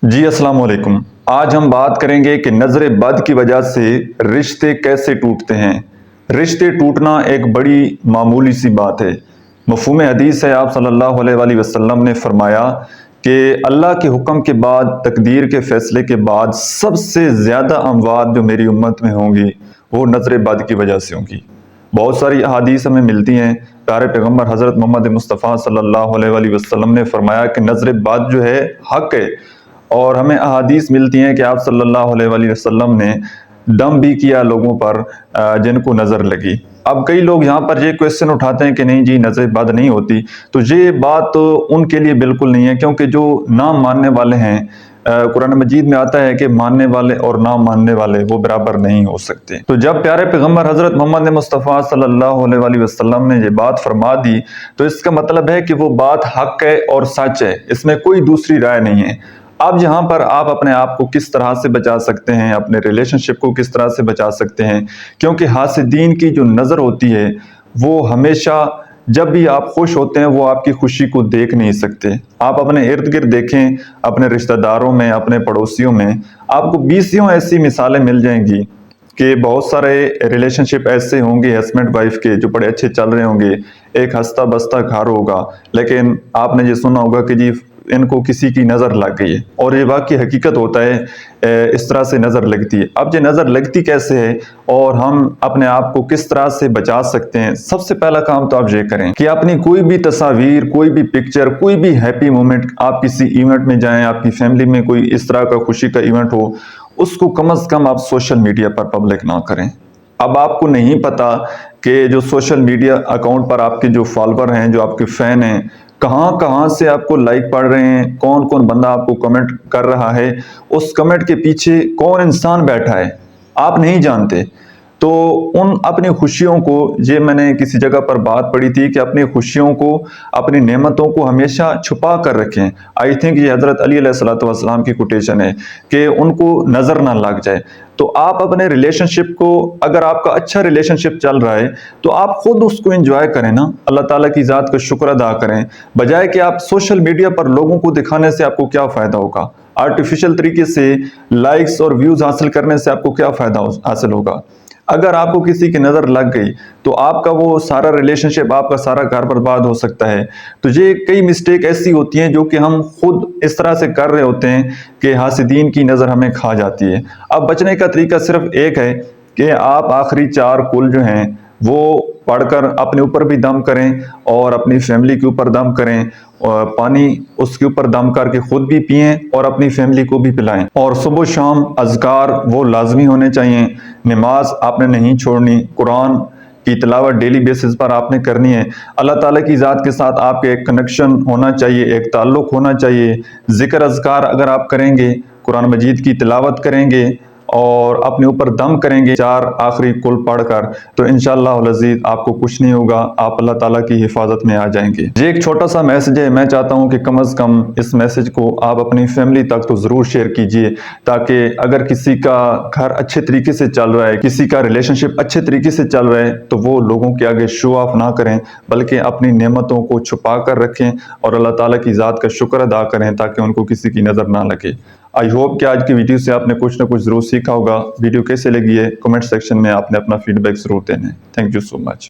جی السلام علیکم۔ آج ہم بات کریں گے کہ نظر بد کی وجہ سے رشتے کیسے ٹوٹتے ہیں۔ رشتے ٹوٹنا ایک بڑی معمولی سی بات ہے۔ مفہوم حدیث ہے، آپ صلی اللہ علیہ وآلہ وسلم نے فرمایا کہ اللہ کے حکم کے بعد، تقدیر کے فیصلے کے بعد سب سے زیادہ اموات جو میری امت میں ہوں گی وہ نظر بد کی وجہ سے ہوں گی۔ بہت ساری احادیث ہمیں ملتی ہیں۔ پیارے پیغمبر حضرت محمد مصطفیٰ صلی اللہ علیہ وآلہ وسلم نے فرمایا کہ نظر بد جو ہے حق ہے، اور ہمیں احادیث ملتی ہیں کہ آپ صلی اللہ علیہ وآلہ وسلم نے دم بھی کیا لوگوں پر جن کو نظر لگی۔ اب کئی لوگ یہاں پر یہ کویسچن اٹھاتے ہیں کہ نہیں جی نظر بد نہیں ہوتی، تو یہ بات ان کے لیے بالکل نہیں ہے، کیونکہ جو نہ ماننے والے ہیں، قرآن مجید میں آتا ہے کہ ماننے والے اور نہ ماننے والے وہ برابر نہیں ہو سکتے۔ تو جب پیارے پیغمبر حضرت محمد مصطفیٰ صلی اللہ علیہ وآلہ وسلم نے یہ بات فرما دی تو اس کا مطلب ہے کہ وہ بات حق ہے اور سچ ہے، اس میں کوئی دوسری رائے نہیں ہے۔ اب یہاں پر آپ اپنے آپ کو کس طرح سے بچا سکتے ہیں، اپنے ریلیشن شپ کو کس طرح سے بچا سکتے ہیں، کیونکہ حاسدین کی جو نظر ہوتی ہے وہ ہمیشہ جب بھی آپ خوش ہوتے ہیں وہ آپ کی خوشی کو دیکھ نہیں سکتے۔ آپ اپنے ارد گرد دیکھیں، اپنے رشتہ داروں میں، اپنے پڑوسیوں میں آپ کو بیسیوں ایسی مثالیں مل جائیں گی کہ بہت سارے ریلیشن شپ ایسے ہوں گے ہسبینڈ وائف کے جو بڑے اچھے چل رہے ہوں گے، ایک ہنستا بستا گھر ہوگا، لیکن آپ نے یہ سنا ہوگا کہ جی ان کو کسی کی نظر لگ گئی ہے، اور یہ واقعی حقیقت ہوتا ہے، اس طرح سے نظر لگتی ہے۔ اب یہ نظر لگتی کیسے ہے اور ہم اپنے آپ کو کس طرح سے بچا سکتے ہیں؟ سب سے پہلا کام تو آپ یہ کریں کہ اپنی کوئی بھی تصاویر، کوئی بھی پکچر، کوئی بھی ہیپی مومنٹ، آپ کسی ایونٹ میں جائیں، آپ کی فیملی میں کوئی اس طرح کا خوشی کا ایونٹ ہو، اس کو کم از کم آپ سوشل میڈیا پر پبلک نہ کریں۔ اب آپ کو نہیں پتا کہ جو سوشل میڈیا اکاؤنٹ پر آپ کے جو فالوور ہیں، جو آپ کے فین ہیں، کہاں کہاں سے آپ کو لائک پڑھ رہے ہیں، کون کون بندہ آپ کو کمنٹ کر رہا ہے، اس کمنٹ کے پیچھے کون انسان بیٹھا ہے، آپ نہیں جانتے۔ تو ان اپنی خوشیوں کو، یہ میں نے کسی جگہ پر بات پڑھی تھی کہ اپنی خوشیوں کو، اپنی نعمتوں کو ہمیشہ چھپا کر رکھیں۔ آئی تھنک یہ حضرت علی علیہ السلام کی کوٹیشن ہے کہ ان کو نظر نہ لگ جائے۔ تو آپ اپنے ریلیشن شپ کو، اگر آپ کا اچھا ریلیشن شپ چل رہا ہے تو آپ خود اس کو انجوائے کریں نا، اللہ تعالیٰ کی ذات کا شکر ادا کریں، بجائے کہ آپ سوشل میڈیا پر لوگوں کو دکھانے سے آپ کو کیا فائدہ ہوگا، آرٹیفیشل طریقے سے لائکس اور ویوز حاصل کرنے سے آپ کو کیا فائدہ حاصل ہوگا۔ اگر آپ کو کسی کی نظر لگ گئی تو آپ کا وہ سارا ریلیشن شپ، آپ کا سارا گھر برباد ہو سکتا ہے۔ تو یہ کئی مسٹیک ایسی ہوتی ہیں جو کہ ہم خود اس طرح سے کر رہے ہوتے ہیں کہ حاسدین کی نظر ہمیں کھا جاتی ہے۔ اب بچنے کا طریقہ صرف ایک ہے کہ آپ آخری 4 کل جو ہیں وہ پڑھ کر اپنے اوپر بھی دم کریں اور اپنی فیملی کے اوپر دم کریں، اور پانی اس کے اوپر دم کر کے خود بھی پئیں اور اپنی فیملی کو بھی پلائیں، اور صبح و شام اذکار وہ لازمی ہونے چاہیے۔ نماز آپ نے نہیں چھوڑنی، قرآن کی تلاوت ڈیلی بیسس پر آپ نے کرنی ہے۔ اللہ تعالیٰ کی ذات کے ساتھ آپ کے ایک کنیکشن ہونا چاہیے، ایک تعلق ہونا چاہیے۔ ذکر اذکار اگر آپ کریں گے، قرآن مجید کی تلاوت کریں گے اور اپنے اوپر دم کریں گے 4 آخری کل پڑھ کر، تو انشاءاللہ العزیز آپ کو کچھ نہیں ہوگا، آپ اللہ تعالیٰ کی حفاظت میں آ جائیں گے۔ یہ ایک چھوٹا سا میسج ہے، میں چاہتا ہوں کہ کم از کم اس میسج کو آپ اپنی فیملی تک تو ضرور شیئر کیجئے، تاکہ اگر کسی کا گھر اچھے طریقے سے چل رہا ہے، کسی کا ریلیشن شپ اچھے طریقے سے چل رہا ہے، تو وہ لوگوں کے آگے شو آف نہ کریں، بلکہ اپنی نعمتوں کو چھپا کر رکھیں اور اللہ تعالیٰ کی ذات کا شکر ادا کریں تاکہ ان کو کسی کی نظر نہ لگے۔ آئی ہوپ کہ آج کی ویڈیو سے آپ نے کچھ نہ کچھ ضرور سیکھا ہوگا۔ ویڈیو کیسے لگی ہے کمنٹ سیکشن میں آپ نے اپنا فیڈ بیک ضرور دینا ہے۔ Thank you so much.